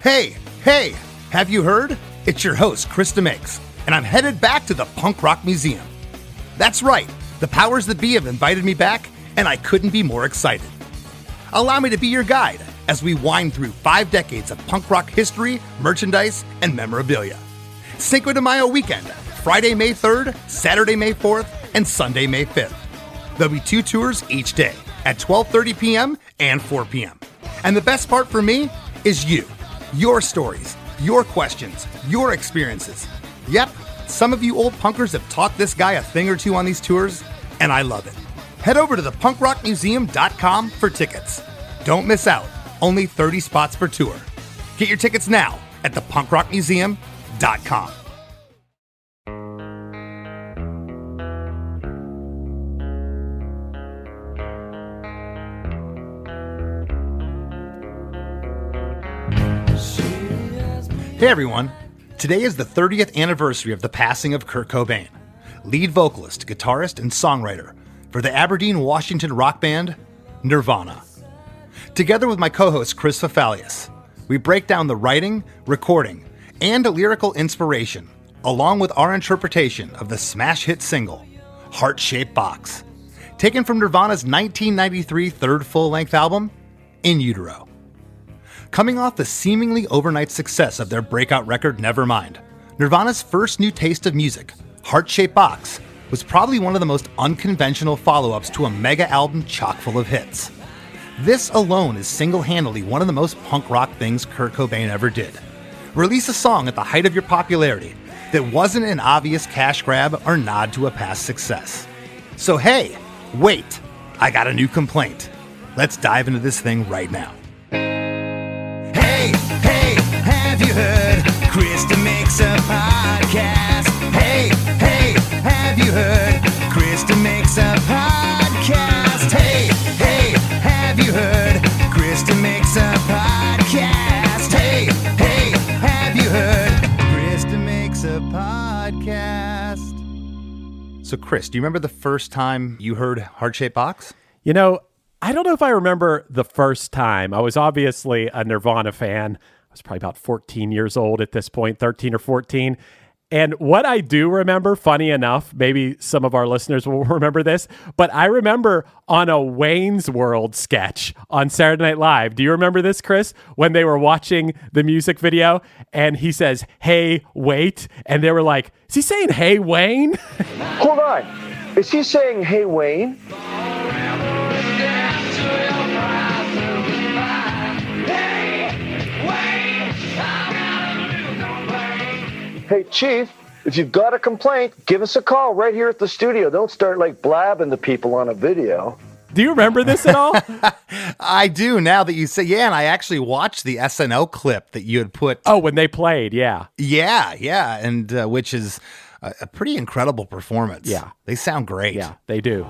Hey, have you heard? It's your host, Chris DeMakes, and I'm headed back to the Punk Rock Museum. That's right, the powers that be have invited me back, and I couldn't be more excited. Allow me to be your guide as we wind through 5 decades of punk rock history, merchandise, and memorabilia. Cinco de Mayo weekend, Friday, May 3rd, Saturday, May 4th, and Sunday, May 5th. There'll be 2 tours each day at 12:30 p.m. and 4 p.m. And the best part for me is you. Your stories, your questions, your experiences. Yep, some of you old punkers have taught this guy a thing or two on these tours, and I love it. Head over to thepunkrockmuseum.com for tickets. Don't miss out. Only 30 spots per tour. Get your tickets now at thepunkrockmuseum.com. Hey everyone, today is the 30th anniversary of the passing of Kurt Cobain, lead vocalist, guitarist, and songwriter for the Aberdeen, Washington rock band Nirvana. Together with my co-host Chris Fafalios, we break down the writing, recording, and lyrical inspiration, along with our interpretation of the smash hit single, Heart-Shaped Box, taken from Nirvana's 1993 third full-length album, In Utero. Coming off the seemingly overnight success of their breakout record, Nevermind, Nirvana's first new taste of music, Heart-Shaped Box, was probably one of the most unconventional follow-ups to a mega album chock full of hits. This alone is single-handedly one of the most punk rock things Kurt Cobain ever did. Release a song at the height of your popularity that wasn't an obvious cash grab or nod to a past success. So hey, wait, I got a new complaint. Let's dive into this thing right now. Hey, have you heard? Chris DeMakes A Podcast. Hey, have you heard? Chris DeMakes A Podcast. Hey, have you heard? Chris DeMakes A Podcast. Hey, have you heard? Chris DeMakes A Podcast. So Chris, do you remember the first time you heard Heart-Shaped Box? You know, I don't know if I remember the first time. I was obviously a Nirvana fan. I was probably about 14 years old at this point, 13 or 14. And what I do remember, funny enough, maybe some of our listeners will remember this, but I remember on a Wayne's World sketch on Saturday Night Live. Do you remember this, Chris? When they were watching the music video and he says, "Hey, wait." And they were like, "Is he saying, hey, Wayne?" Hold on. Is he saying, "Hey, Wayne"? Hey, Chief, if you've got a complaint, give us a call right here at the studio. Don't start like blabbing to people on a video. Do you remember this at all? I do, now that you say, yeah, and I actually watched the SNL clip that you had put. Oh, when they played, yeah. Yeah, and which is a pretty incredible performance. Yeah. They sound great. Yeah, they do.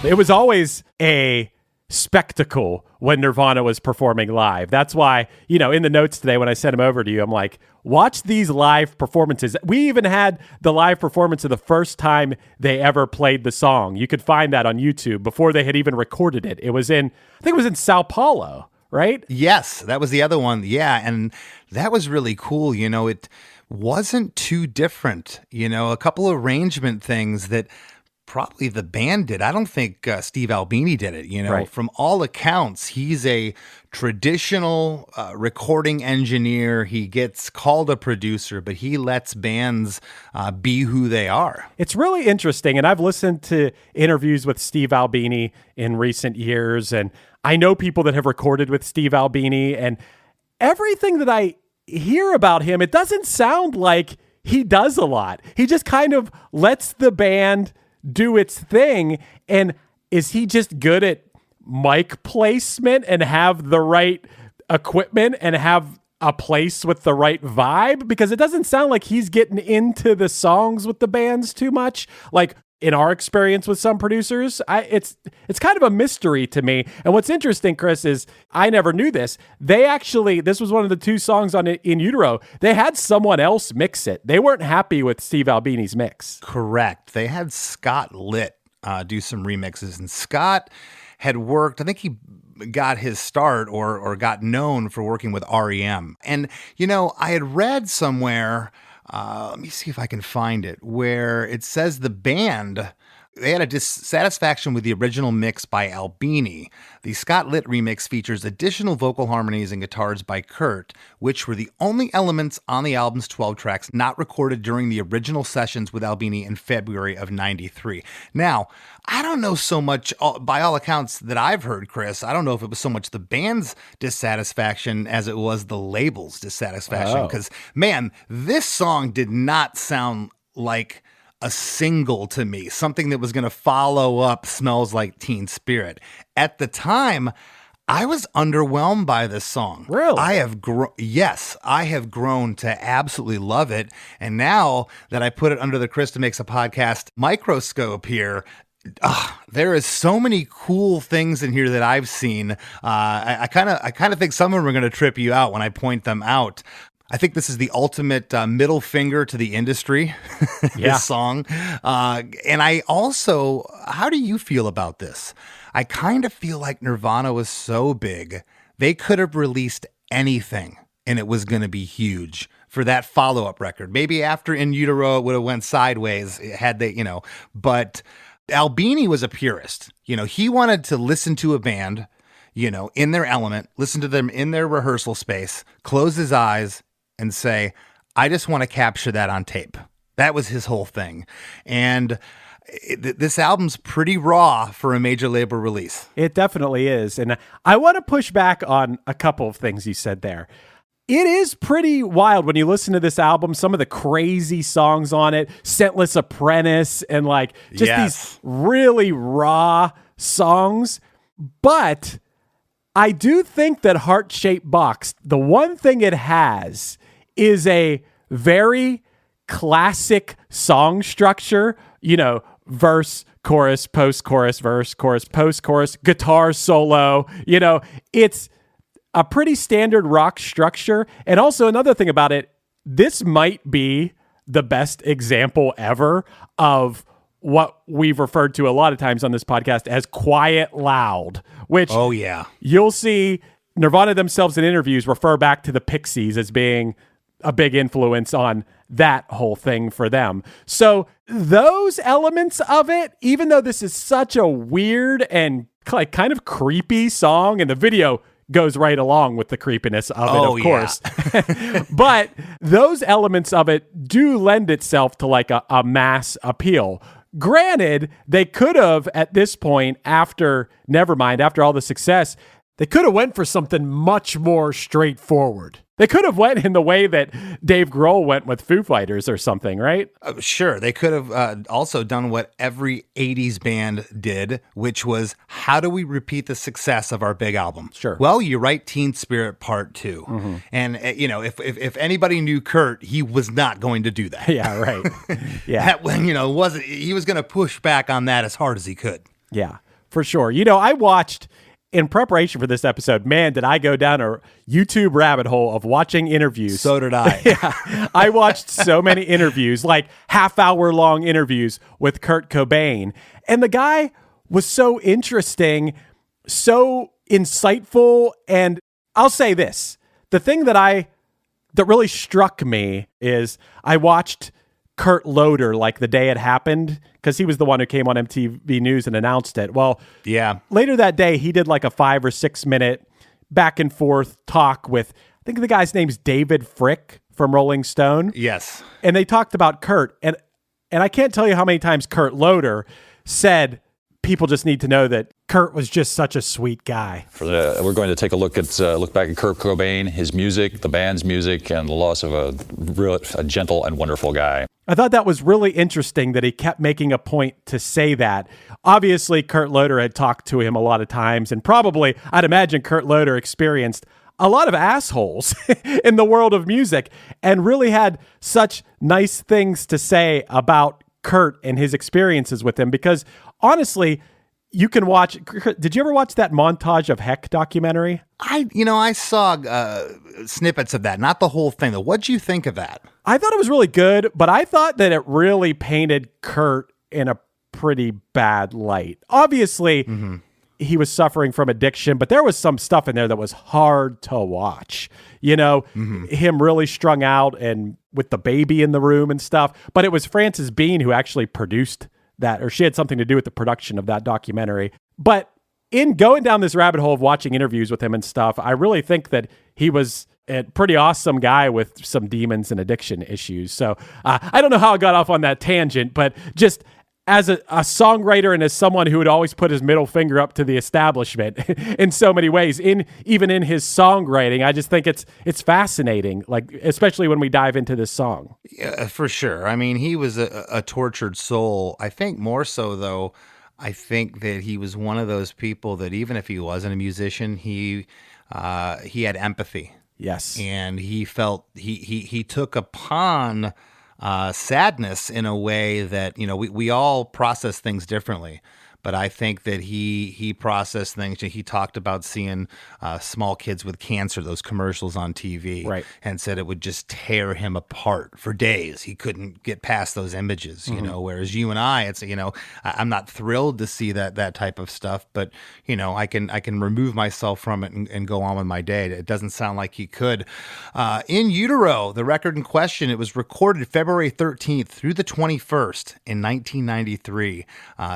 It was always a spectacle when Nirvana was performing live. That's why, you know, in the notes today when I sent them over to you, I'm like, watch these live performances. We even had the live performance of the first time they ever played the song. You could find that on YouTube before they had even recorded it. It was I think it was in Sao Paulo, right? Yes, that was the other one. Yeah, and that was really cool. You know, it wasn't too different. You know, a couple of arrangement things that probably the band did. I don't think Steve Albini did it. You know, Right. From all accounts, he's a traditional recording engineer. He gets called a producer, but he lets bands be who they are. It's really interesting, and I've listened to interviews with Steve Albini in recent years, and I know people that have recorded with Steve Albini, and everything that I hear about him, it doesn't sound like he does a lot. He just kind of lets the band do its thing, and is he just good at mic placement and have the right equipment and have a place with the right vibe, because it doesn't sound like he's getting into the songs with the bands too much. Like in our experience with some producers, it's kind of a mystery to me. And what's interesting, Chris, is I never knew this. This was one of the 2 songs on In Utero. They had someone else mix it. They weren't happy with Steve Albini's mix. Correct. They had Scott Litt do some remixes, and Scott had worked, I think he got his start or got known for working with REM. And, I had read somewhere, let me see if I can find it, where it says the band, they had a dissatisfaction with the original mix by Albini. The Scott Litt remix features additional vocal harmonies and guitars by Kurt, which were the only elements on the album's 12 tracks not recorded during the original sessions with Albini in February of '93. Now, I don't know so much, by all accounts that I've heard, Chris, I don't know if it was so much the band's dissatisfaction as it was the label's dissatisfaction. Because, man, this song did not sound like a single to me, something that was going to follow up Smells Like Teen Spirit. At the time, I was underwhelmed by this song. Really? I have grown to absolutely love it. And now that I put it under the Chris DeMakes A Podcast microscope here, there is so many cool things in here that I've seen. I kind of think some of them are going to trip you out when I point them out. I think this is the ultimate middle finger to the industry, this song. And I also, how do you feel about this? I kind of feel like Nirvana was so big, they could have released anything and it was going to be huge for that follow-up record. Maybe after In Utero it would have went sideways had they, but Albini was a purist. He wanted to listen to a band, in their element, listen to them in their rehearsal space, close his eyes, and say, I just want to capture that on tape. That was his whole thing. And this album's pretty raw for a major label release. It definitely is. And I want to push back on a couple of things you said there. It is pretty wild when you listen to this album, some of the crazy songs on it, Scentless Apprentice, and these really raw songs. But I do think that Heart-Shaped Box, the one thing it has is a very classic song structure, verse, chorus, post-chorus, verse, chorus, post-chorus, guitar solo. It's a pretty standard rock structure. And also another thing about it, this might be the best example ever of what we've referred to a lot of times on this podcast as quiet loud, which you'll see Nirvana themselves in interviews refer back to the Pixies as being a big influence on that whole thing for them. So those elements of it, even though this is such a weird and kind of creepy song, and the video goes right along with the creepiness of it, of course. But those elements of it do lend itself to a mass appeal. Granted, they could have, at this point, after Nevermind, after all the success, they could have went for something much more straightforward. They could have went in the way that Dave Grohl went with Foo Fighters or something, right? Sure. They could have also done what every 80s band did, which was, how do we repeat the success of our big album? Sure. Well, you write Teen Spirit Part 2. Mm-hmm. And, if anybody knew Kurt, he was not going to do that. Yeah, right. Yeah. He was going to push back on that as hard as he could. Yeah, for sure. I watched... In preparation for this episode, man, did I go down a YouTube rabbit hole of watching interviews. So did I. Yeah, I watched so many interviews, half-hour long interviews with Kurt Cobain. And the guy was so interesting, so insightful. And I'll say this, the thing that really struck me is I watched Kurt Loder the day it happened, because he was the one who came on MTV News and announced it. Well, later that day, he did a 5 or 6 minute back and forth talk with, I think the guy's name's David Frick from Rolling Stone. Yes. And they talked about Kurt. And I can't tell you how many times Kurt Loder said, people just need to know that Kurt was just such a sweet guy. We're going to take a look back at Kurt Cobain, his music, the band's music, and the loss of a gentle and wonderful guy. I thought that was really interesting that he kept making a point to say that. Obviously, Kurt Loder had talked to him a lot of times, and probably, I'd imagine Kurt Loder experienced a lot of assholes in the world of music and really had such nice things to say about Kurt and his experiences with him. Because honestly, you can watch. Did you ever watch that Montage of Heck documentary? I saw snippets of that, not the whole thing though. What'd you think of that? I thought it was really good, but I thought that it really painted Kurt in a pretty bad light. Obviously, he was suffering from addiction, but there was some stuff in there that was hard to watch. Him really strung out and with the baby in the room and stuff. But it was Frances Bean who actually produced that, or she had something to do with the production of that documentary. But in going down this rabbit hole of watching interviews with him and stuff, I really think that he was a pretty awesome guy with some demons and addiction issues. So I don't know how I got off on that tangent, but just as a songwriter and as someone who would always put his middle finger up to the establishment in so many ways, even in his songwriting, I just think it's fascinating, like especially when we dive into this song. Yeah, for sure. I mean, he was a tortured soul. I think more so, though, I think that he was one of those people that even if he wasn't a musician, he had empathy. Yes. And he felt he took upon sadness in a way that, we all process things differently. But I think that he processed things. He talked about seeing small kids with cancer, those commercials on TV, right, and said it would just tear him apart for days. He couldn't get past those images, whereas you and I, it's, I'm not thrilled to see that type of stuff, but, I can remove myself from it and go on with my day. It doesn't sound like he could. In Utero, the record in question, it was recorded February 13th through the 21st in 1993,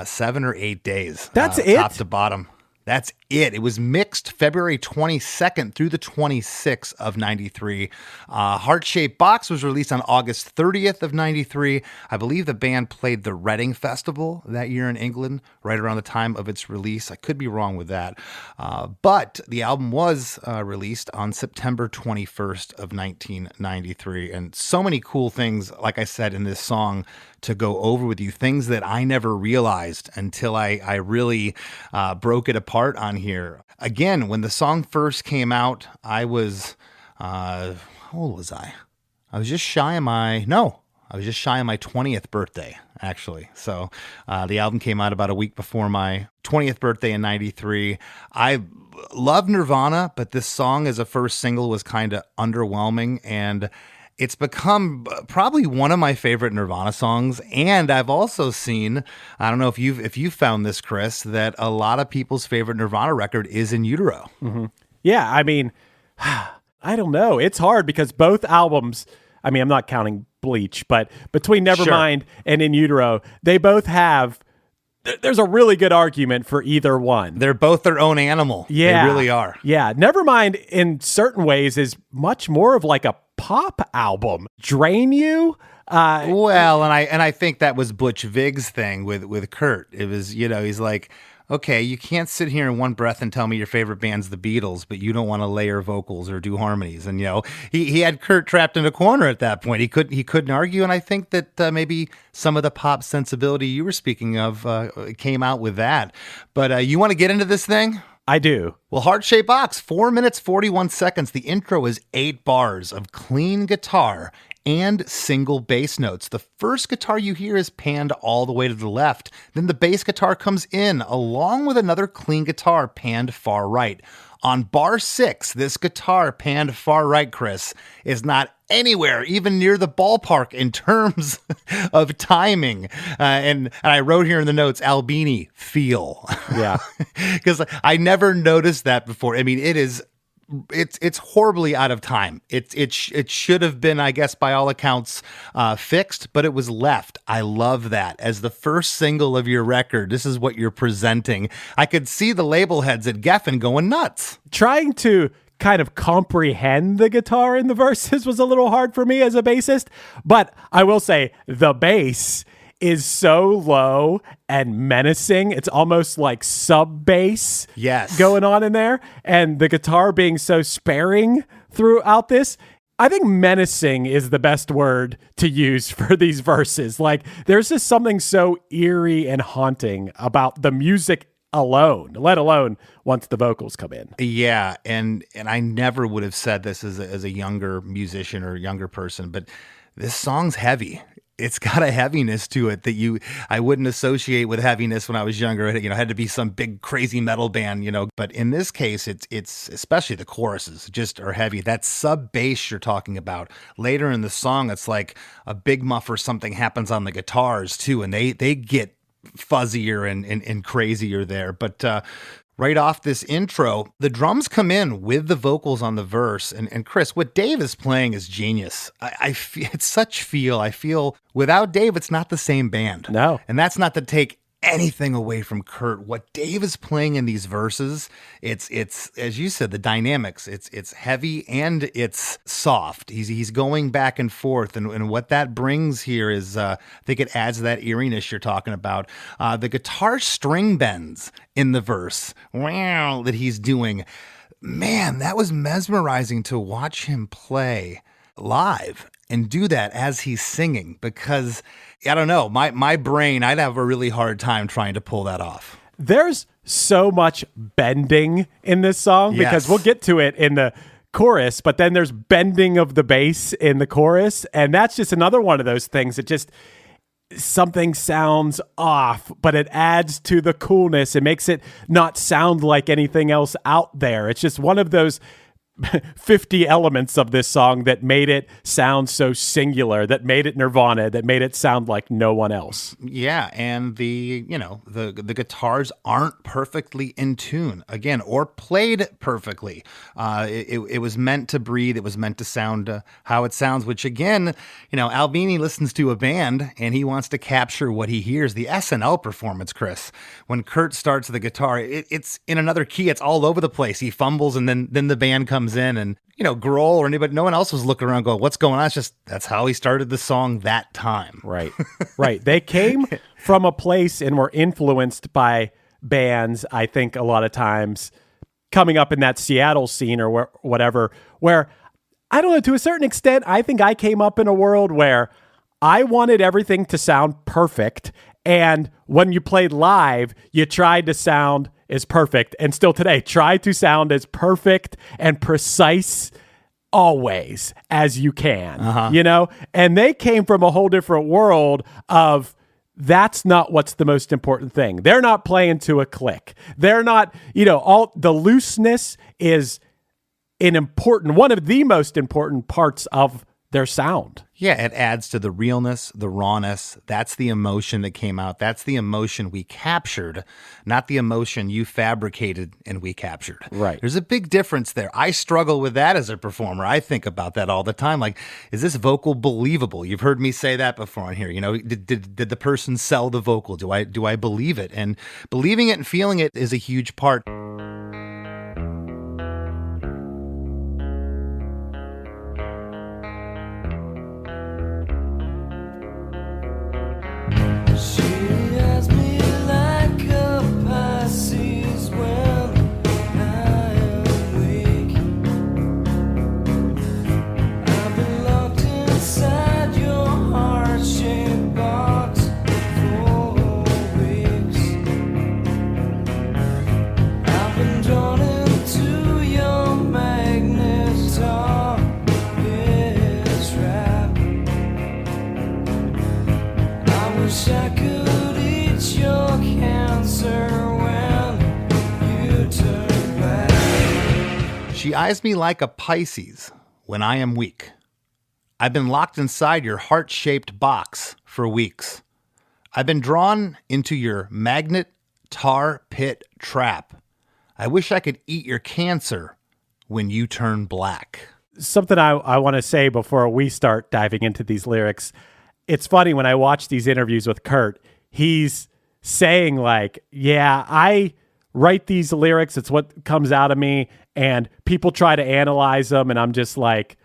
7 or 8 days. That's it? Top to bottom. That's it. It was mixed February 22nd through the 26th of 93. Heart-Shaped Box was released on August 30th of 93. I believe the band played the Reading Festival that year in England, right around the time of its release. I could be wrong with that. But the album was released on September 21st of 1993. And so many cool things, like I said, in this song to go over with you, things that I never realized until I really broke it apart on here. Again, when the song first came out, I was, how old was I? I was just shy of my 20th birthday, actually. So the album came out about a week before my 20th birthday in 93. I love Nirvana, but this song as a first single was kind of underwhelming, and it's become probably one of my favorite Nirvana songs. And I've also seen, I don't know if you've found this, Chris, that a lot of people's favorite Nirvana record is In Utero. Mm-hmm. Yeah, I mean, I don't know. It's hard because both albums, I mean, I'm not counting Bleach, but between Nevermind and In Utero, they both have, there's a really good argument for either one. They're both their own animal. Yeah. They really are. Yeah. Nevermind in certain ways is much more of like a pop album. Drain You? Well, and I think that was Butch Vig's thing with Kurt. It was, he's like, okay, you can't sit here in one breath and tell me your favorite band's the Beatles, but you don't want to layer vocals or do harmonies. And, he had Kurt trapped in a corner at that point. He couldn't argue. And I think that maybe some of the pop sensibility you were speaking of came out with that. But you want to get into this thing? I do. Well, Heart-Shaped Box, 4 minutes, 41 seconds. The intro is 8 bars of clean guitar and single bass notes. The first guitar you hear is panned all the way to the left. Then the bass guitar comes in, along with another clean guitar panned far right. On bar 6, this guitar panned far right, Chris, is not anywhere even near the ballpark in terms of timing. And I wrote here in the notes, Albini feel. Yeah. Because I never noticed that before. I mean, it's horribly out of time. It should have been, I guess, by all accounts, fixed, but it was left. I love that. As the first single of your record, this is what you're presenting. I could see the label heads at Geffen going nuts. Trying to kind of comprehend the guitar in the verses was a little hard for me as a bassist, but I will say the bass is so low and menacing. It's almost like sub bass going on in there. And the guitar being so sparing throughout this, I think menacing is the best word to use for these verses. Like there's just something so eerie and haunting about the music alone, let alone once the vocals come in. Yeah, and I never would have said this as a younger musician or younger person, but this song's heavy. It's got a heaviness to it that I wouldn't associate with heaviness when I was younger. It had to be some big crazy metal band, But in this case, it's especially the choruses just are heavy. That sub bass you're talking about later in the song, it's like a big muff or something happens on the guitars too, and they get fuzzier and crazier there. But right off this intro, the drums come in with the vocals on the verse. And Chris, what Dave is playing is genius. I feel, it's such feel. I feel without Dave, it's not the same band. No. And that's not to take anything away from Kurt. What Dave is playing in these verses, it's as you said, the dynamics. It's heavy and it's soft. He's going back and forth, and what that brings here is I think it adds that eeriness you're talking about. The guitar string bends in the verse, wow, that he's doing. Man, that was mesmerizing to watch him play live and do that as he's singing, because I don't know, my brain, I'd have a really hard time trying to pull that off. There's so much bending in this song, because Yes. we'll get to it in the chorus, but then there's bending of the bass in the chorus. And that's just another one of those things that just something sounds off, but it adds to the coolness. It makes it not sound like anything else out there. It's just one of those 50 elements of this song that made it sound so singular, that made it Nirvana, that made it sound like no one else. Yeah, and the guitars aren't perfectly in tune again, or played perfectly. It was meant to breathe. It was meant to sound how it sounds. Which again, Albini listens to a band and he wants to capture what he hears. The SNL performance, Chris, when Kurt starts the guitar, it's in another key. It's all over the place. He fumbles, and then the band comes in, and Grohl or anybody, no one else was looking around going, what's going on? It's just, that's how he started the song that time. Right. They came from a place and were influenced by bands, I think a lot of times coming up in that Seattle scene or whatever, where I don't know, to a certain extent, I think I came up in a world where I wanted everything to sound perfect. And when you played live, you tried to sound as perfect, and still today, try to sound as perfect and precise always as you can, And they came from a whole different world of that's not what's the most important thing. They're not playing to a click. They're not, all the looseness is one of the most important parts of their sound. Yeah, it adds to the realness, the rawness. That's the emotion that came out. That's the emotion we captured, not the emotion you fabricated and we captured. Right. There's a big difference there. I struggle with that as a performer. I think about that all the time. Like, is this vocal believable? You've heard me say that before on here. Did the person sell the vocal? Do I believe it? And believing it and feeling it is a huge part. She eyes me like a Pisces when I am weak. I've been locked inside your heart-shaped box for weeks. I've been drawn into your magnet tar pit trap. I wish I could eat your cancer when you turn black. Something I want to say before we start diving into these lyrics. It's funny when I watch these interviews with Kurt, he's saying like, yeah, I write these lyrics. It's what comes out of me. And people try to analyze them. And I'm just like,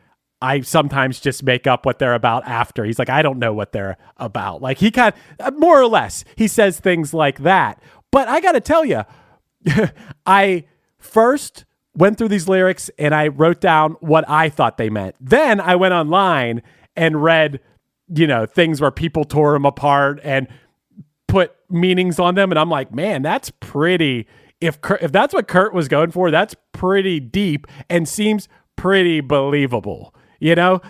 I sometimes just make up what they're about after. He's like, I don't know what they're about. Like he kind of, more or less, he says things like that. But I got to tell you, I first went through these lyrics and I wrote down what I thought they meant. Then I went online and read, things where people tore them apart and put meanings on them. And I'm like, man, that's pretty. If that's what Kurt was going for, that's pretty deep and seems pretty believable, you know?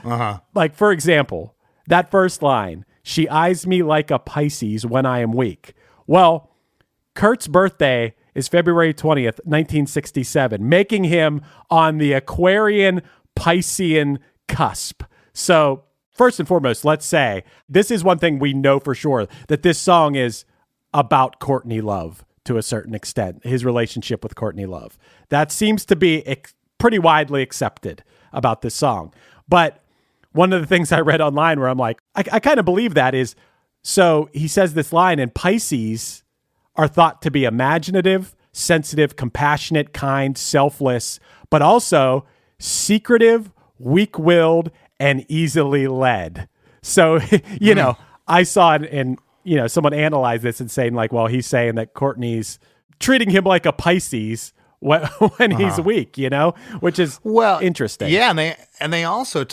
Like, for example, that first line, she eyes me like a Pisces when I am weak. Well, Kurt's birthday is February 20th, 1967, making him on the Aquarian Piscean cusp. So first and foremost, let's say this is one thing we know for sure, that this song is about Courtney Love to a certain extent, his relationship with Courtney Love. That seems to be pretty widely accepted about this song. But one of the things I read online where I'm like, I kind of believe that is, so he says this line, and Pisces are thought to be imaginative, sensitive, compassionate, kind, selfless, but also secretive, weak-willed, and easily led. So, you know, I saw it and, you know, someone analyzed this and saying like, well, he's saying that Courtney's treating him like a Pisces when he's weak, you know, which is interesting. Yeah, and they also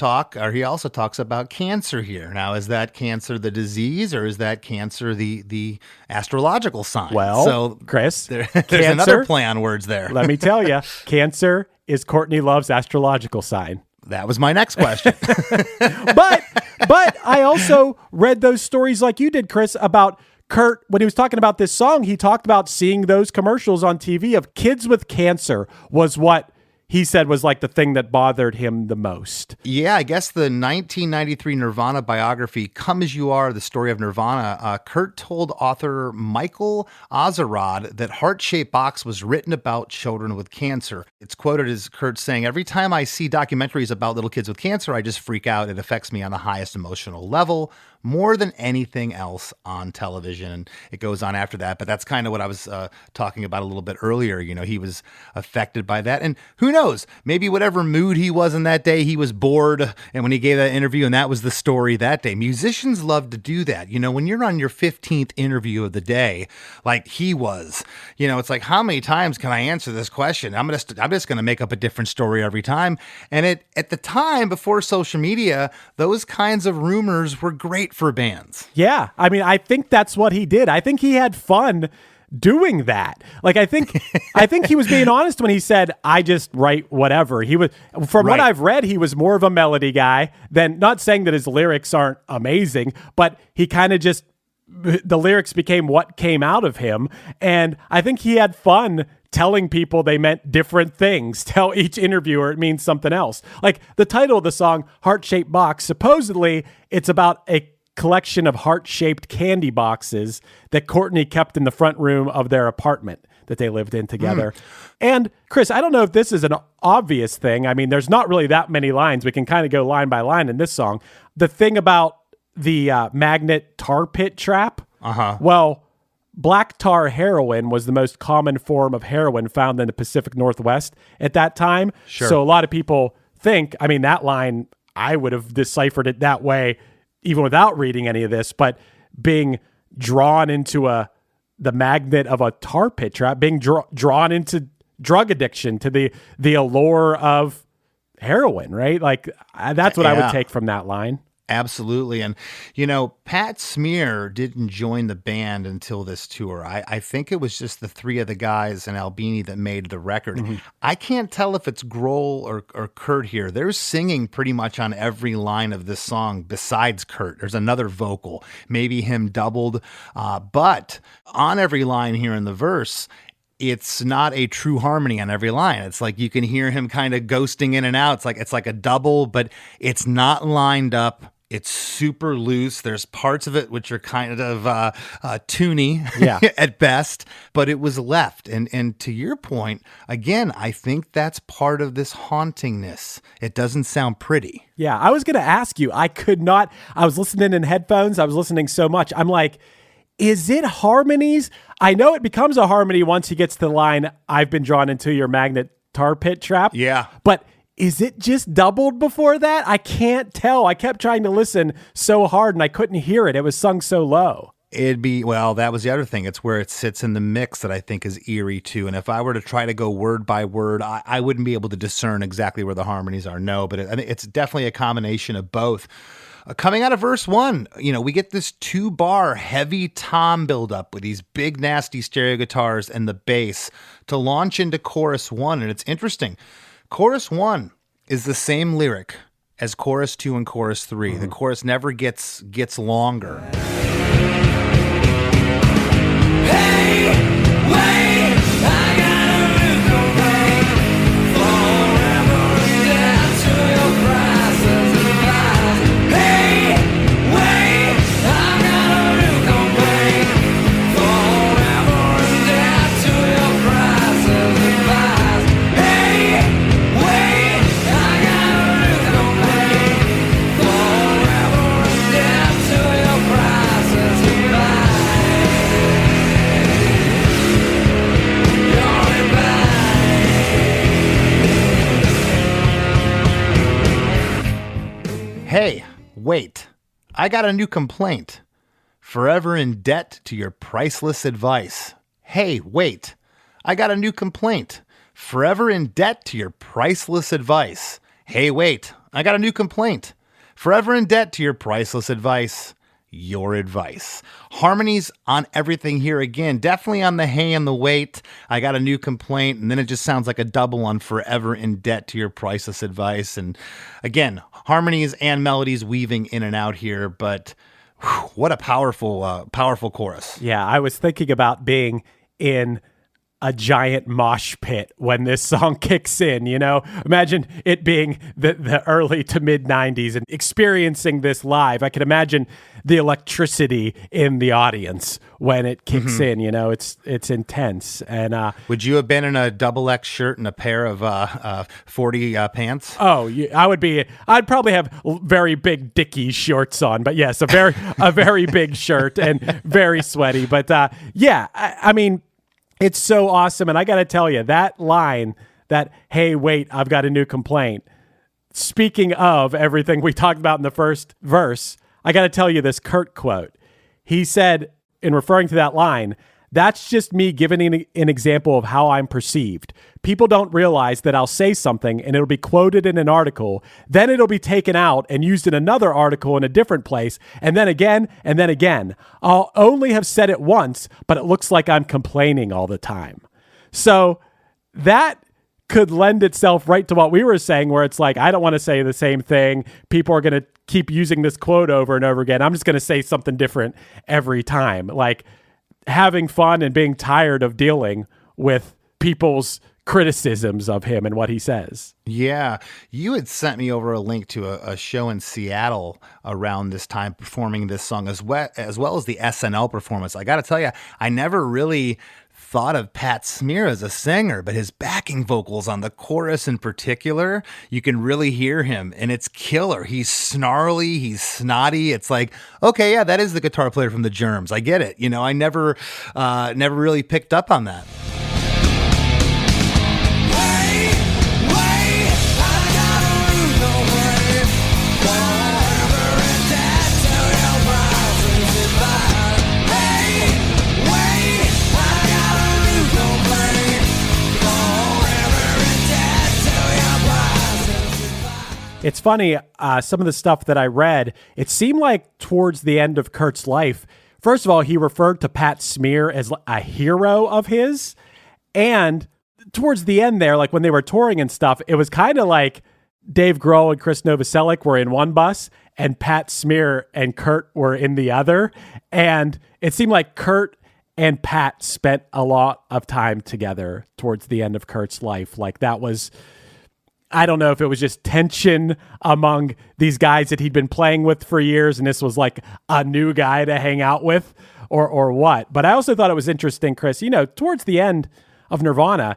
he also talks about cancer here. Now, is that cancer the disease, or is that cancer the astrological sign? Well, so Chris, there's another play on words there. Let me tell you, Cancer is Courtney Love's astrological sign. That was my next question. But I also read those stories like you did, Chris, about Kurt, when he was talking about this song, he talked about seeing those commercials on TV of kids with cancer was what he said was like the thing that bothered him the most. Yeah, I guess the 1993 Nirvana biography, Come As You Are, The Story of Nirvana, Kurt told author Michael Ozerod that Heart-Shaped Box was written about children with cancer. It's quoted as Kurt saying, every time I see documentaries about little kids with cancer, I just freak out. It affects me on the highest emotional level, more than anything else on television. And it goes on after that, but that's kind of what I was talking about a little bit earlier. You know, he was affected by that. And who knows, maybe whatever mood he was in that day, he was bored. And when he gave that interview, and that was the story that day. Musicians love to do that. You know, when you're on your 15th interview of the day, like he was, you know, it's like, how many times can I answer this question? I'm just going to make up a different story every time. And at the time, before social media, those kinds of rumors were great for bands. Yeah. I mean, I think that's what he did. I think he had fun doing that. Like, I think he was being honest when he said, I just write whatever. He was, from what I've read, he was more of a melody guy than, not saying that his lyrics aren't amazing, but he kind of just, the lyrics became what came out of him. And I think he had fun telling people they meant different things. Tell each interviewer it means something else. Like the title of the song, Heart-Shaped Box, supposedly it's about a collection of heart-shaped candy boxes that Courtney kept in the front room of their apartment that they lived in together. And Chris, I don't know if this is an obvious thing. I mean, there's not really that many lines. We can kind of go line by line in this song. The thing about the magnet tar pit trap, well, black tar heroin was the most common form of heroin found in the Pacific Northwest at that time. Sure. So a lot of people think, I mean, that line, I would have deciphered it that way even without reading any of this, but being drawn into the magnet of a tar pit trap, being drawn into drug addiction, to the allure of heroin, right? Like that's what I would take from that line. Absolutely. And, you know, Pat Smear didn't join the band until this tour. I think it was just the three of the guys and Albini that made the record. I can't tell if it's Grohl or Kurt here. They're singing pretty much on every line of this song besides Kurt. There's another vocal, maybe him doubled. But on every line here in the verse, it's not a true harmony on every line. It's like you can hear him kind of ghosting in and out. It's like a double, but it's not lined up. It's super loose. There's parts of it which are kind of toony at best, but it was left. And to your point, again, I think that's part of this hauntingness. It doesn't sound pretty. Yeah, I was going to ask you. I was listening in headphones. I was listening so much. I'm like, is it harmonies? I know it becomes a harmony once he gets to the line, I've been drawn into your magnet tar pit trap. Yeah. But is it just doubled before that? I can't tell. I kept trying to listen so hard and I couldn't hear it. It was sung so low. That was the other thing. It's where it sits in the mix that I think is eerie too. And if I were to try to go word by word, I wouldn't be able to discern exactly where the harmonies are. No, but I think it's definitely a combination of both. Coming out of verse 1, we get this 2-bar heavy tom buildup with these big, nasty stereo guitars and the bass to launch into chorus 1. And it's interesting. Chorus 1 is the same lyric as chorus 2 and chorus 3. The chorus never gets longer. Hey, wait, I got a new complaint. Forever dead to your prices and lies. Hey, wait, I got a new complaint. Forever dead to your prices and lies. Hey, wait, I got a new complaint. Forever dead to your prices and lies. Hey, wait, I got a new complaint. Forever in debt to your priceless advice. Hey, wait, I got a new complaint. Forever in debt to your priceless advice. Hey, wait, I got a new complaint. Forever in debt to your priceless advice. Your advice. Harmonies on everything here again. Definitely on the hey and the wait. I got a new complaint. And then it just sounds like a double on forever in debt to your priceless advice. And again, harmonies and melodies weaving in and out here. But whew, what a powerful chorus. Yeah, I was thinking about being in a giant mosh pit when this song kicks in, Imagine it being the early to mid 90s and experiencing this live. I can imagine the electricity in the audience when it kicks in, it's intense. And would you have been in a XX shirt and a pair of 40 pants? Oh, I'd probably have very big Dickies shorts on, but yes, a very big shirt and very sweaty. But I mean, it's so awesome. And I got to tell you, that line, that, hey, wait, I've got a new complaint. Speaking of everything we talked about in the first verse, I got to tell you this Kurt quote. He said, in referring to that line, that's just me giving an example of how I'm perceived. People don't realize that I'll say something and it'll be quoted in an article, then it'll be taken out and used in another article in a different place, and then again, and then again. I'll only have said it once, but it looks like I'm complaining all the time. So that could lend itself right to what we were saying, where it's like, I don't want to say the same thing. People are going to keep using this quote over and over again. I'm just going to say something different every time. Like, having fun and being tired of dealing with people's criticisms of him and what he says. Yeah. You had sent me over a link to a show in Seattle around this time performing this song as well as the SNL performance. I got to tell you, I never really thought of Pat Smear as a singer, but his backing vocals on the chorus in particular, you can really hear him, and it's killer. He's snarly, he's snotty. It's like, okay, yeah, that is the guitar player from the Germs. I get it. I never really picked up on that. It's funny, some of the stuff that I read, it seemed like towards the end of Kurt's life, first of all, he referred to Pat Smear as a hero of his. And towards the end there, like when they were touring and stuff, it was kind of like Dave Grohl and Chris Novoselic were in one bus and Pat Smear and Kurt were in the other. And it seemed like Kurt and Pat spent a lot of time together towards the end of Kurt's life. Like that was, I don't know if it was just tension among these guys that he'd been playing with for years, and this was like a new guy to hang out with, or what. But I also thought it was interesting, Chris, towards the end of Nirvana,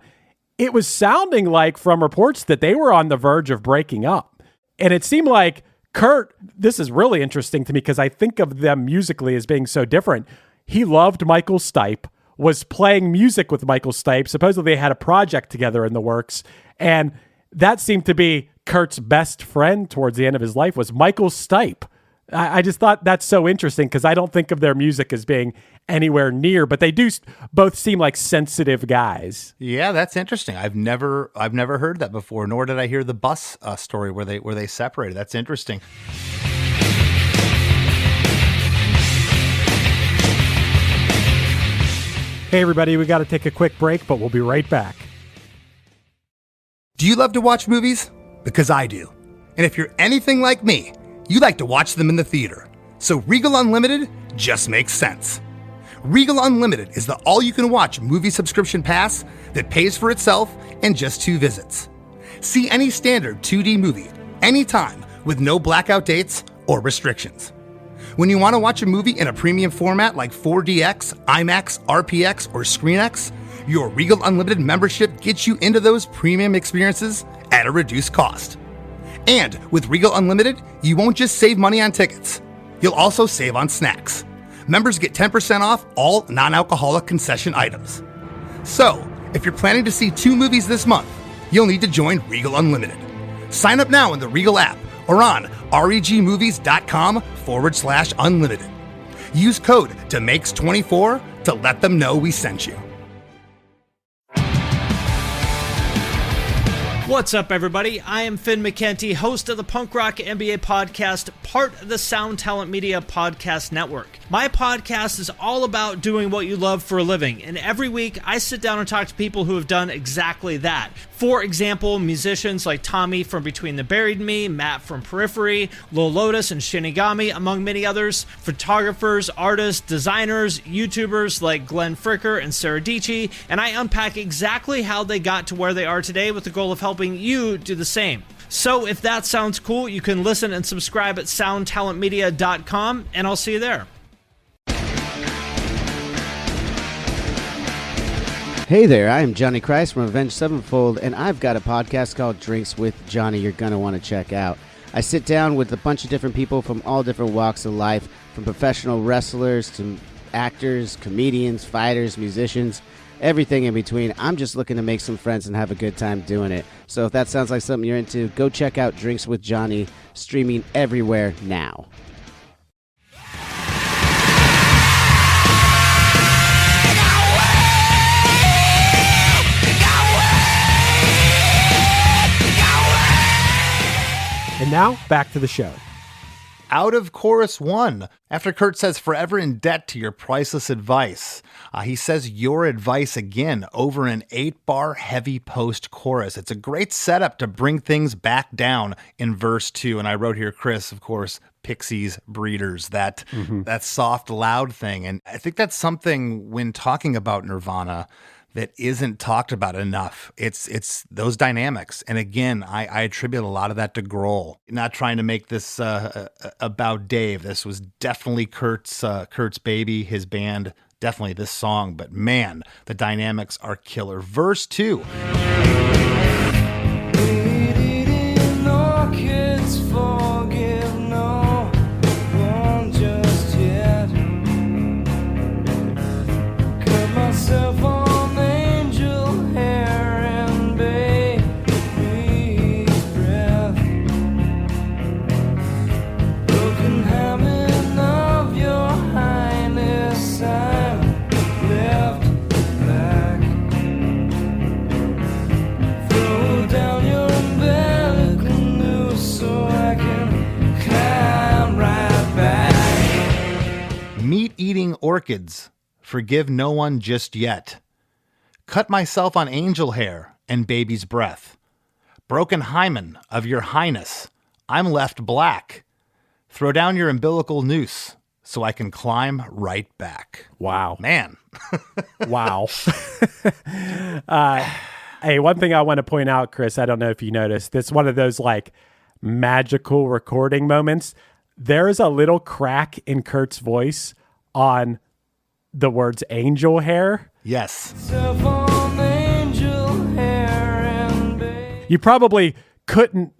it was sounding like from reports that they were on the verge of breaking up. And it seemed like Kurt, this is really interesting to me because I think of them musically as being so different. He loved Michael Stipe, was playing music with Michael Stipe. Supposedly they had a project together in the works, and that seemed to be Kurt's best friend towards the end of his life was Michael Stipe. I just thought that's so interesting because I don't think of their music as being anywhere near, but they do both seem like sensitive guys. Yeah, that's interesting. I've never heard that before, nor did I hear the bus story where they separated. That's interesting. Hey, everybody, we got to take a quick break, but we'll be right back. Do you love to watch movies? Because I do. And if you're anything like me, you like to watch them in the theater. So Regal Unlimited just makes sense. Regal Unlimited is the all-you-can-watch movie subscription pass that pays for itself in just 2 visits. See any standard 2D movie anytime with no blackout dates or restrictions. When you want to watch a movie in a premium format like 4DX, IMAX, RPX, or ScreenX, your Regal Unlimited membership gets you into those premium experiences at a reduced cost. And with Regal Unlimited, you won't just save money on tickets. You'll also save on snacks. Members get 10% off all non-alcoholic concession items. So, if you're planning to see 2 movies this month, you'll need to join Regal Unlimited. Sign up now in the Regal app or on regmovies.com/unlimited. Use code DeMakes24 to let them know we sent you. What's up, everybody? I am Finn McKenty, host of the Punk Rock NBA podcast, part of the Sound Talent Media Podcast Network. My podcast is all about doing what you love for a living, and every week I sit down and talk to people who have done exactly that. For example, musicians like Tommy from Between the Buried and Me, Matt from Periphery, Lil Lotus and Shinigami, among many others, photographers, artists, designers, YouTubers like Glenn Fricker and Sarah Dici, and I unpack exactly how they got to where they are today with the goal of helping you do the same. So if that sounds cool, you can listen and subscribe at soundtalentmedia.com, and I'll see you there. Hey there, I am Johnny Christ from Avenged Sevenfold, and I've got a podcast called Drinks with Johnny you're going to want to check out. I sit down with a bunch of different people from all different walks of life, from professional wrestlers to actors, comedians, fighters, musicians, everything in between. I'm just looking to make some friends and have a good time doing it. So if that sounds like something you're into, go check out Drinks with Johnny, streaming everywhere now. And now, back to the show. Out of chorus 1, after Kurt says forever in debt to your priceless advice, he says your advice again over an 8-bar heavy post chorus. It's a great setup to bring things back down in verse 2. And I wrote here, Chris, of course, Pixies, Breeders, that soft, loud thing. And I think that's something when talking about Nirvana that isn't talked about enough. It's those dynamics. And again, I attribute a lot of that to Grohl. Not trying to make this about Dave. This was definitely Kurt's baby, his band, definitely this song. But man, the dynamics are killer. Verse 2. Meat-eating orchids, forgive no one just yet. Cut myself on angel hair and baby's breath. Broken hymen of your highness, I'm left black. Throw down your umbilical noose so I can climb right back. Wow. Man. Wow. Hey, one thing I want to point out, Chris, I don't know if you noticed, this is one of those like magical recording moments. There is a little crack in Kurt's voice on the words angel hair. Yes. You probably couldn't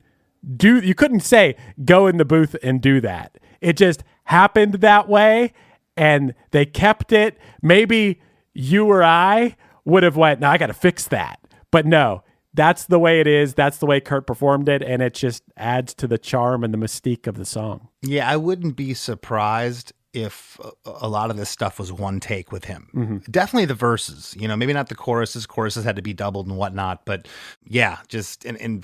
say go in the booth and do that. It just happened that way and they kept it. Maybe you or I would have went, no, I got to fix that. But no, that's the way it is. That's the way Kurt performed it. And it just adds to the charm and the mystique of the song. Yeah, I wouldn't be surprised if a lot of this stuff was one take with him. Mm-hmm. Definitely the verses, maybe not the choruses. Choruses had to be doubled and whatnot. But yeah, just in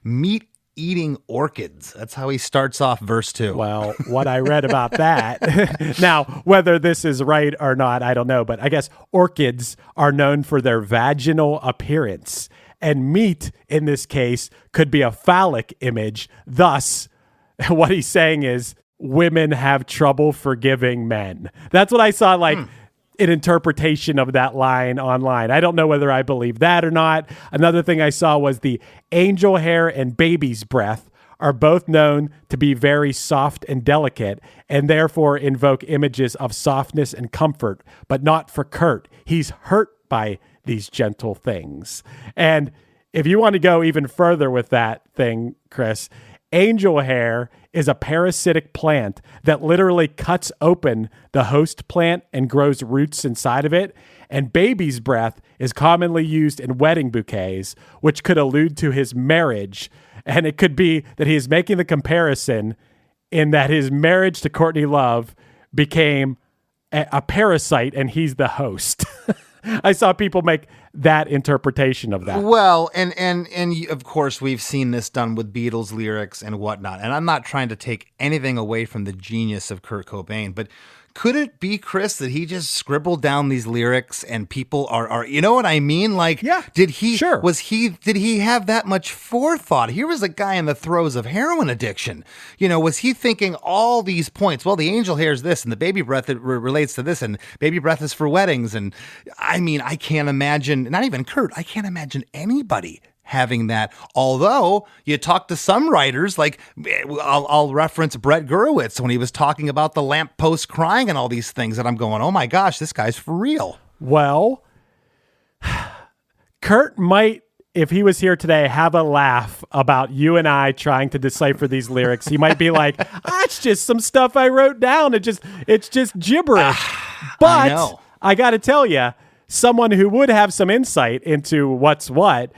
meat eating orchids. That's how he starts off verse 2. Well, what I read about that, now, whether this is right or not, I don't know, but I guess orchids are known for their vaginal appearance, and meat, in this case, could be a phallic image. Thus, what he's saying is women have trouble forgiving men. That's what I saw, like, an interpretation of that line online. I don't know whether I believe that or not. Another thing I saw was the angel hair and baby's breath are both known to be very soft and delicate, and therefore invoke images of softness and comfort, but not for Kurt. He's hurt by these gentle things. And if you want to go even further with that thing, Chris, angel hair is a parasitic plant that literally cuts open the host plant and grows roots inside of it. And baby's breath is commonly used in wedding bouquets, which could allude to his marriage. And it could be that he is making the comparison in that his marriage to Courtney Love became a parasite and he's the host. I saw people make that interpretation of that. Well, and of course we've seen this done with Beatles lyrics and whatnot. And I'm not trying to take anything away from the genius of Kurt Cobain, but could it be, Chris, that he just scribbled down these lyrics and people are you know what I mean? Like, yeah, did he sure. Did he have that much forethought? Here was a guy in the throes of heroin addiction. You know, was he thinking all these points? Well, the angel hair is this, and the baby breath relates to this, and baby breath is for weddings. And I mean, I can't imagine, not even Kurt, I can't imagine anybody having that. Although you talk to some writers, like I'll reference Brett Gurewitz when he was talking about the lamppost crying and all these things, and I'm going, oh my gosh, this guy's for real. Well, Kurt might, if he was here today, have a laugh about you and I trying to decipher these lyrics. He might be like, it's just some stuff I wrote down. It's just gibberish. But I got to tell you, someone who would have some insight into what's what,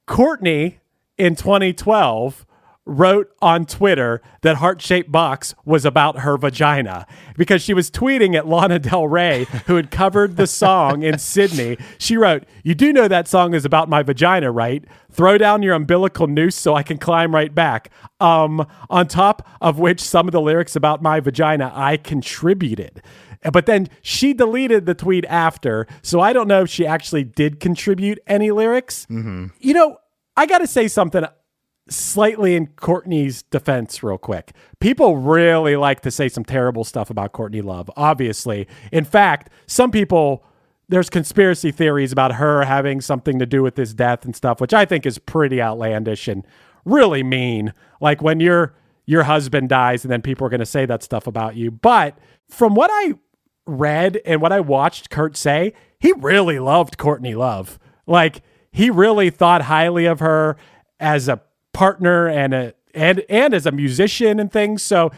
Courtney in 2012 wrote on Twitter that Heart-Shaped Box was about her vagina because she was tweeting at Lana Del Rey, who had covered the song in Sydney. She wrote, "You do know that song is about my vagina, right? Throw down your umbilical noose so I can climb right back. On top of which some of the lyrics about my vagina I contributed." But then she deleted the tweet after, so I don't know if she actually did contribute any lyrics. Mm-hmm. You know, I got to say something slightly in Courtney's defense real quick. People really like to say some terrible stuff about Courtney Love, obviously. In fact, some people, there's conspiracy theories about her having something to do with his death and stuff, which I think is pretty outlandish and really mean. Like when your husband dies and then people are going to say that stuff about you. But from what I read and what I watched Kurt say, he really loved Courtney Love. Like, he really thought highly of her as a partner and as a musician and things. So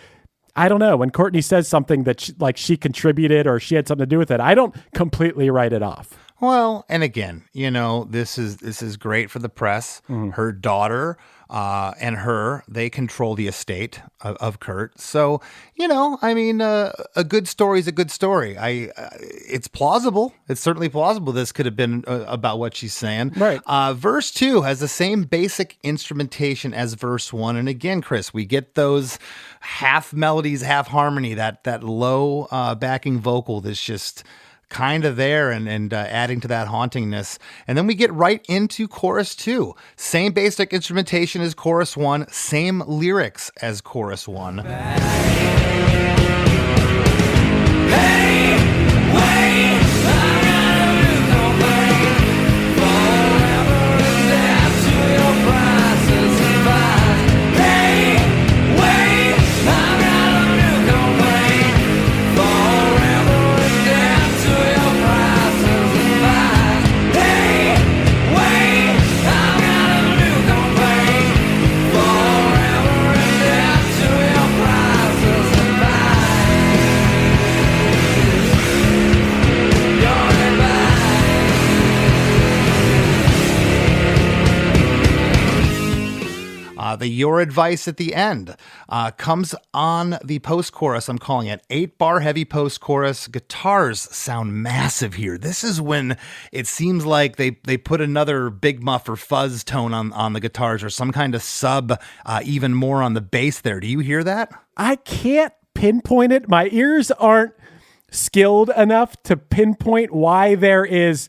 I don't know, when Courtney says something that she contributed or she had something to do with it, I don't completely write it off. Well, and again, you know, this is great for the press. Mm-hmm. Her daughter and they control the estate of Kurt. So, you know, I mean, a good story is a good story. It's plausible. It's certainly plausible this could have been about what she's saying. Right. Verse 2 has the same basic instrumentation as verse 1. And again, Chris, we get those half melodies, half harmony, that low backing vocal that's just kind of there and adding to that hauntingness. And then we get right into chorus 2. Same basic instrumentation as chorus 1, same lyrics as chorus 1. The your advice at the end comes on the post-chorus, I'm calling it. 8-bar heavy post-chorus. Guitars sound massive here. This is when it seems like they put another big muff or fuzz tone on the guitars, or some kind of sub, even more on the bass there. Do you hear that? I can't pinpoint it. My ears aren't skilled enough to pinpoint why there is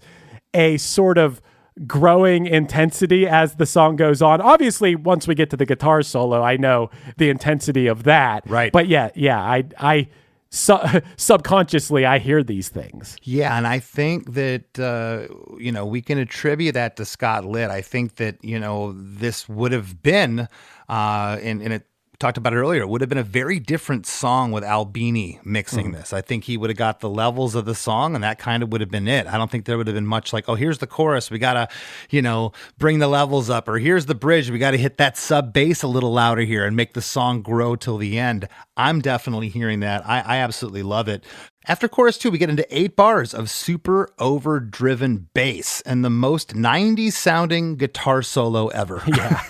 a sort of growing intensity as the song goes on. Obviously, once we get to the guitar solo, I know the intensity of that. Right. But I subconsciously I hear these things. Yeah, and I think that, we can attribute that to Scott Litt. I think that, this would have been, and it talked about it earlier, it would have been a very different song with Albini mixing this. I think he would have got the levels of the song, and that kind of would have been it. I don't think there would have been much like, oh, here's the chorus, we got to, bring the levels up, or here's the bridge, we got to hit that sub bass a little louder here and make the song grow till the end. I'm definitely hearing that. I absolutely love it. After chorus 2, we get into 8 bars of super overdriven bass and the most 90s sounding guitar solo ever. Yeah.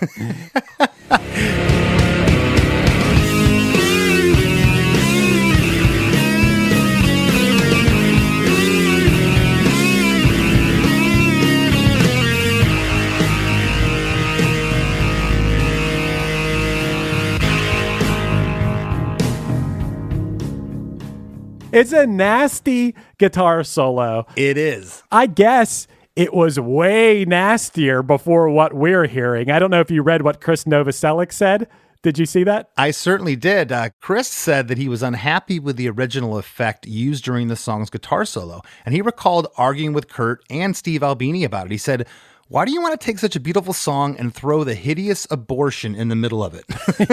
It's a nasty guitar solo. It is. I guess it was way nastier before what we're hearing. I don't know if you read what Chris Novoselic said. Did you see that? I certainly did. Chris said that he was unhappy with the original effect used during the song's guitar solo, and he recalled arguing with Kurt and Steve Albini about it. He said, "Why do you want to take such a beautiful song and throw the hideous abortion in the middle of it?"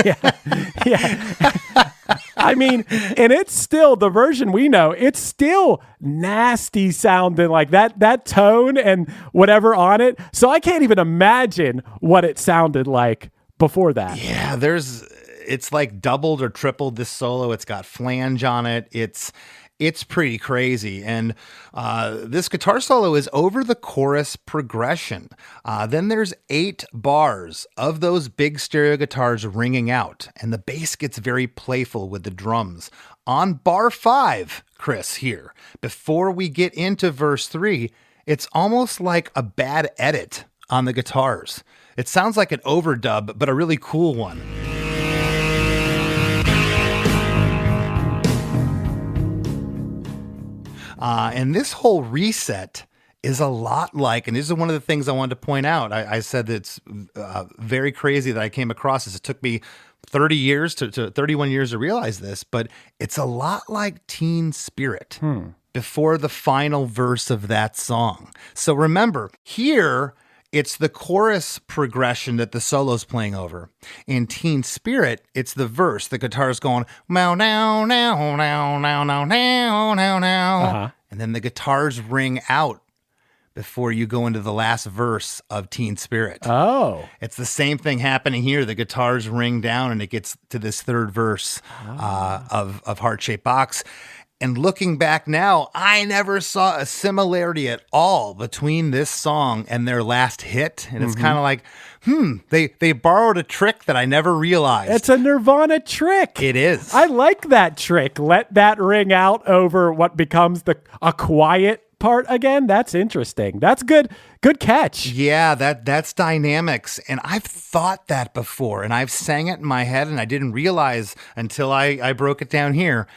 Yeah. I mean, and it's still, the version we know, it's still nasty sounding, like that tone and whatever on it. So I can't even imagine what it sounded like before that. Yeah, it's like doubled or tripled this solo. It's got flange on it. It's pretty crazy. And this guitar solo is over the chorus progression. Then there's 8 bars of those big stereo guitars ringing out, and the bass gets very playful with the drums. On bar 5, Chris, here, before we get into verse 3, it's almost like a bad edit on the guitars. It sounds like an overdub, but a really cool one. And this whole reset is a lot like, and this is one of the things I wanted to point out. I said that it's very crazy that I came across this. It took me 30 years to 31 years to realize this, but it's a lot like Teen Spirit before the final verse of that song. So remember, here it's the chorus progression that the solo's playing over. In Teen Spirit, it's the verse. The guitar's going, meow, now, now, now, now, now, now, now, now. And then the guitars ring out before you go into the last verse of Teen Spirit. Oh. It's the same thing happening here. The guitars ring down and it gets to this third verse of Heart-Shaped Box. And looking back now, I never saw a similarity at all between this song and their last hit. And it's kind of like, they borrowed a trick that I never realized. It's a Nirvana trick. It is. I like that trick. Let that ring out over what becomes a quiet part again. That's interesting. That's good. Good catch. Yeah, that's dynamics. And I've thought that before, and I've sang it in my head, and I didn't realize until I broke it down here.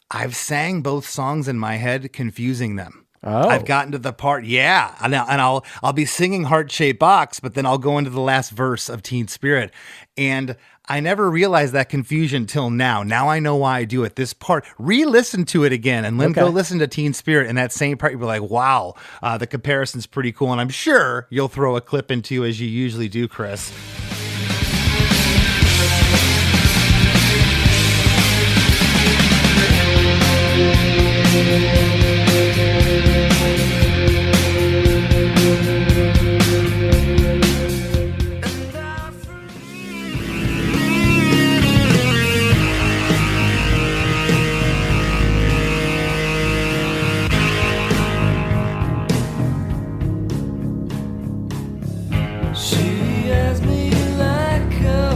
I've sang both songs in my head, confusing them. Oh. I've gotten to the part, and I'll be singing Heart-Shaped Box, but then I'll go into the last verse of Teen Spirit. And I never realized that confusion till now. Now I know why I do it. This part, re-listen to it again, and then go listen to Teen Spirit, and that same part, you'll be like, wow, the comparison's pretty cool. And I'm sure you'll throw a clip into, as you usually do, Chris. She has me like a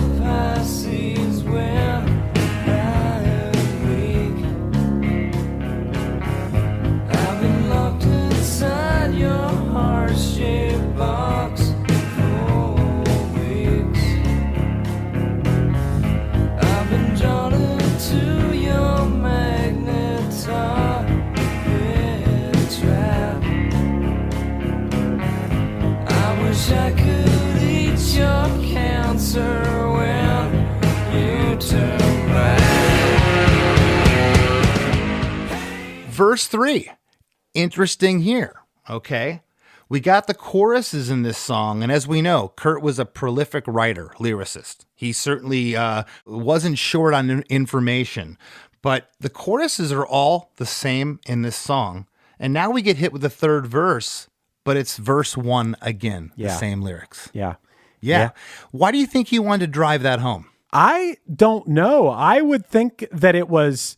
I could eat your cancer when you turn back. Verse 3. Interesting here. Okay. We got the choruses in this song, and as we know, Kurt was a prolific writer, lyricist. He certainly wasn't short on information, but the choruses are all the same in this song. And now we get hit with the third verse, but it's verse 1 again, the same lyrics. Yeah. Why do you think he wanted to drive that home? I don't know. I would think that it was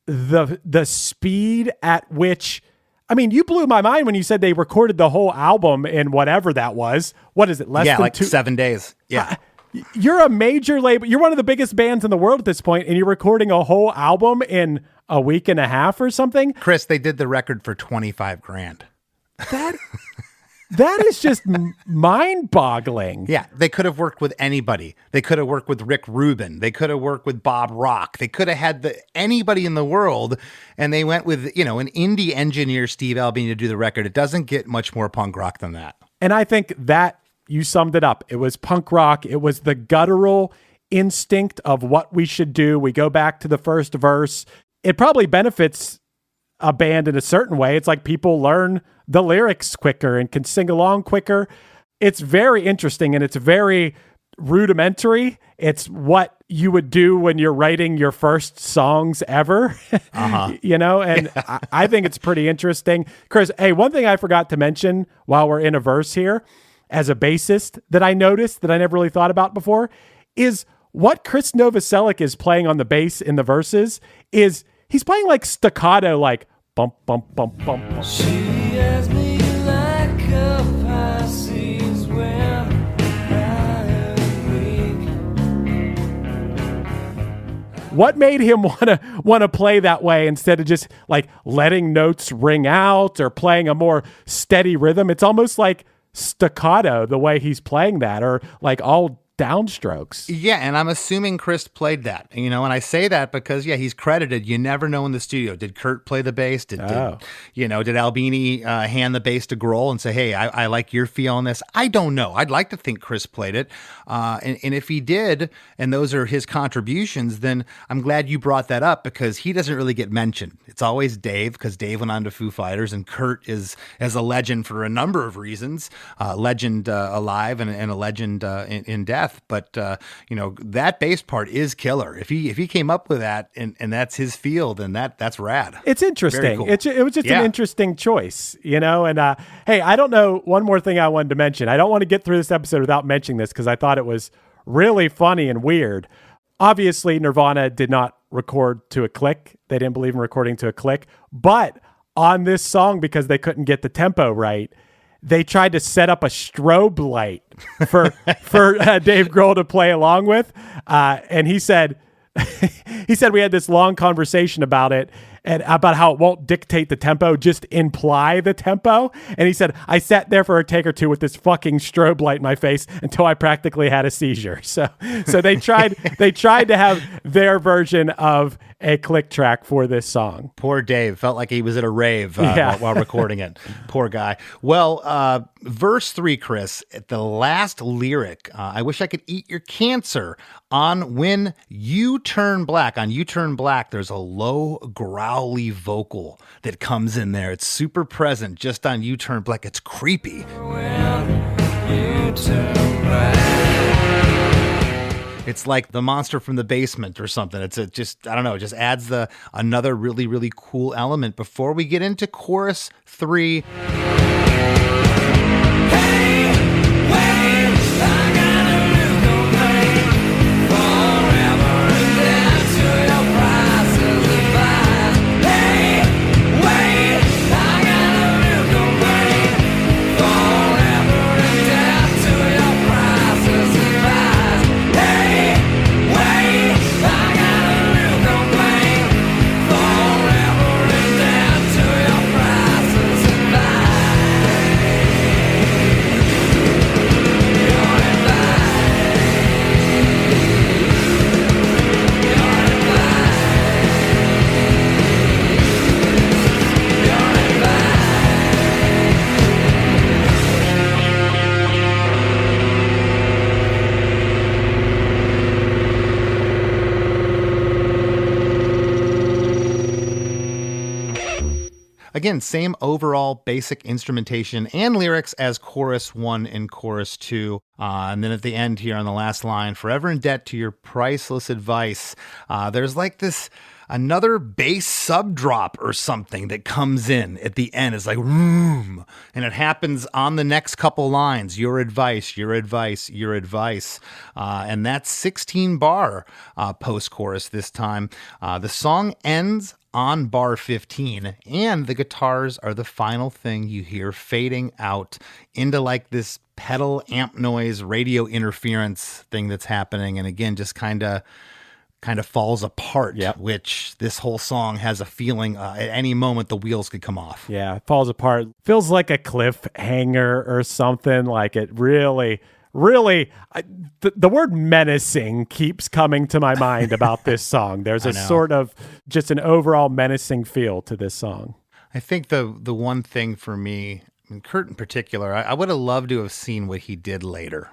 the speed at which, I mean, you blew my mind when you said they recorded the whole album in whatever that was. What is it? Less than like 7 days. Yeah. You're a major label. You're one of the biggest bands in the world at this point, and you're recording a whole album in a week and a half or something. Chris, they did the record for $25,000. That is just mind-boggling. Yeah, they could have worked with anybody. They could have worked with Rick Rubin. They could have worked with Bob Rock. They could have had anybody in the world, and they went with, an indie engineer, Steve Albini, to do the record. It doesn't get much more punk rock than that. And I think that you summed it up. It was punk rock. It was the guttural instinct of what we should do. We go back to the first verse. It probably benefits a band in a certain way. It's like people learn the lyrics quicker and can sing along quicker. It's very interesting, and it's very rudimentary. It's what you would do when you're writing your first songs ever, and I think it's pretty interesting. Chris, hey, one thing I forgot to mention while we're in a verse here, as a bassist, that I noticed that I never really thought about before, is what Chris Novoselic is playing on the bass in the verses is he's playing like staccato, like bump, bump, bump, bump, bump. She has me like a Pisces when I am weak. What made him want to play that way instead of just like letting notes ring out or playing a more steady rhythm? It's almost like staccato the way he's playing that, or like all downstrokes. Yeah, and I'm assuming Chris played that, and I say that because, he's credited. You never know in the studio. Did Kurt play the bass? Did Albini hand the bass to Grohl and say, hey, I like your feel on this? I don't know. I'd like to think Chris played it. And if he did, and those are his contributions, then I'm glad you brought that up because he doesn't really get mentioned. It's always Dave, because Dave went on to Foo Fighters, and Kurt is as a legend for a number of reasons, legend alive and a legend in death. But that bass part is killer. If he came up with that and that's his field, then that's rad. It's interesting. Cool. It was just an interesting choice, And hey, I don't know. One more thing I wanted to mention. I don't want to get through this episode without mentioning this because I thought it was really funny and weird. Obviously, Nirvana did not record to a click. They didn't believe in recording to a click. But on this song, because they couldn't get the tempo right, they tried to set up a strobe light for Dave Grohl to play along with, and he said we had this long conversation about it and about how it won't dictate the tempo, just imply the tempo. And he said, I sat there for a take or two with this fucking strobe light in my face until I practically had a seizure. So they tried to have their version of a click track for this song. Poor Dave felt like he was at a rave while recording it. Poor guy. Well, verse 3, Chris, at the last lyric, I wish I could eat your cancer. On When You Turn Black. On You Turn Black, there's a low, growly vocal that comes in there. It's super present just on You Turn Black. It's creepy. When you turn back. It's like the monster from the basement or something. It just adds another really, really cool element before we get into chorus 3. again, same overall basic instrumentation and lyrics as chorus 1 and chorus 2. And then at the end here on the last line, forever in debt to your priceless advice. There's like another bass sub drop or something that comes in at the end. It's like, room. And it happens on the next couple lines. Your advice, your advice, your advice. And that's 16 bar post-chorus this time. The song ends on bar 15, and the guitars are the final thing you hear fading out into like this pedal amp noise, radio interference thing that's happening. And again, just kind of falls apart, which this whole song has a feeling at any moment the wheels could come off. Yeah, it falls apart. Feels like a cliffhanger or something. Like it really, the word menacing keeps coming to my mind about this song. There's a sort of just an overall menacing feel to this song. I think the one thing for me, and Kurt in particular, I would have loved to have seen what he did later.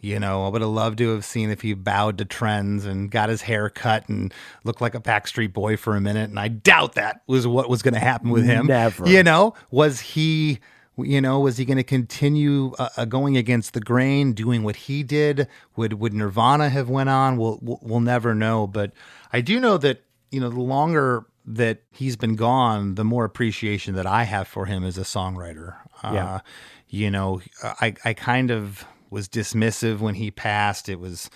You know, I would have loved to have seen if he bowed to trends and got his hair cut and looked like a Backstreet Boy for a minute. And I doubt that was what was going to happen with him. Never. You know, was he going to continue going against the grain, doing what he did? Would Nirvana have went on? We'll never know. But I do know that, the longer that he's been gone, the more appreciation that I have for him as a songwriter. I kind of was dismissive when he passed. It was,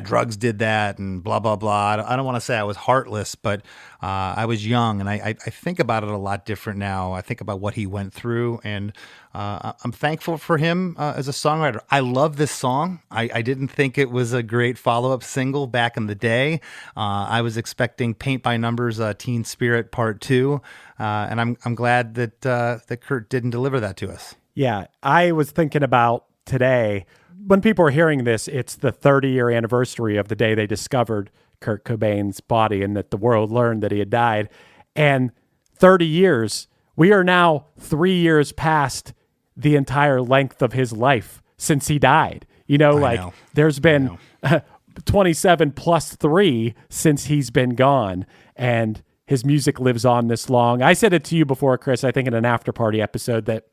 drugs did that and blah, blah, blah. I don't want to say I was heartless, but I was young, and I think about it a lot different now. I think about what he went through, and I'm thankful for him as a songwriter. I love this song. I didn't think it was a great follow-up single back in the day. I was expecting Paint by Numbers, Teen Spirit Part 2, and I'm glad that Kurt didn't deliver that to us. Yeah, I was thinking about today, when people are hearing this, it's the 30-year anniversary of the day they discovered Kurt Cobain's body and that the world learned that he had died. And 30 years, we are now 3 years past the entire length of his life since he died. There's been 27 plus 3 since he's been gone, and his music lives on this long. I said it to you before, Chris, I think in an after party episode, that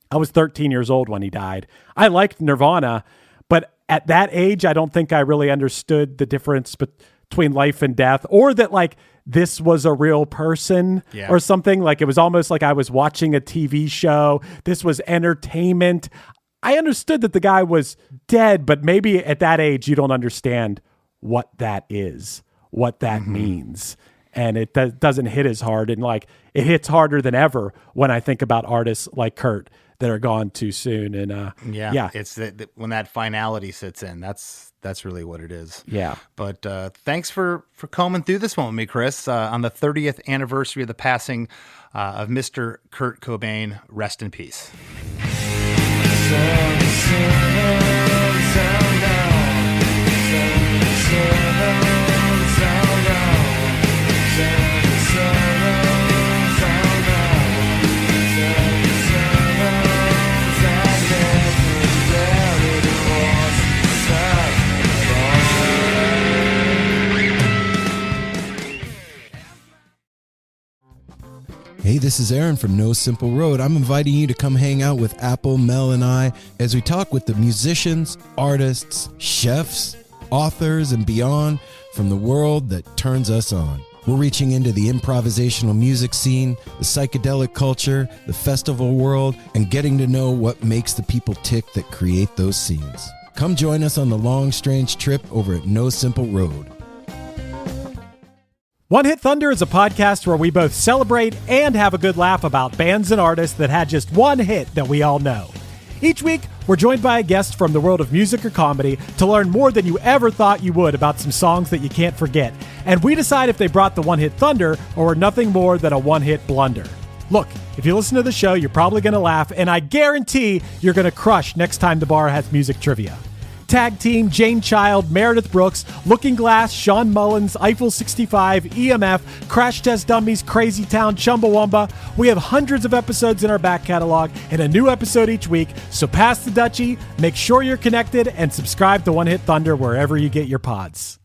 I was 13 years old when he died. I liked Nirvana, but at that age, I don't think I really understood the difference between life and death, or that like this was a real person or something. Like it was almost like I was watching a TV show. This was entertainment. I understood that the guy was dead, but maybe at that age, you don't understand what that is, what that means. And it doesn't hit as hard. And like it hits harder than ever when I think about artists like Kurt that are gone too soon. And it's when that finality sits in, that's really what it is. Yeah. But thanks for combing through this one with me, Chris, on the 30th anniversary of the passing of Mr. Kurt Cobain. Rest in peace. Hey, this is Aaron from No Simple Road. I'm inviting you to come hang out with Apple, Mel, and I as we talk with the musicians, artists, chefs, authors, and beyond from the world that turns us on. We're reaching into the improvisational music scene, the psychedelic culture, the festival world, and getting to know what makes the people tick that create those scenes. Come join us on the long, strange trip over at No Simple Road. One Hit Thunder is a podcast where we both celebrate and have a good laugh about bands and artists that had just one hit that we all know. Each week, we're joined by a guest from the world of music or comedy to learn more than you ever thought you would about some songs that you can't forget. And we decide if they brought the One Hit Thunder or were nothing more than a one-hit blunder. Look, if you listen to the show, you're probably going to laugh, and I guarantee you're going to crush next time the bar has music trivia. Tag Team, Jane Child, Meredith Brooks, Looking Glass, Sean Mullins, Eiffel 65, EMF, Crash Test Dummies, Crazy Town, Chumbawamba. We have hundreds of episodes in our back catalog and a new episode each week, so pass the Dutchie, make sure you're connected, and subscribe to One Hit Thunder wherever you get your pods.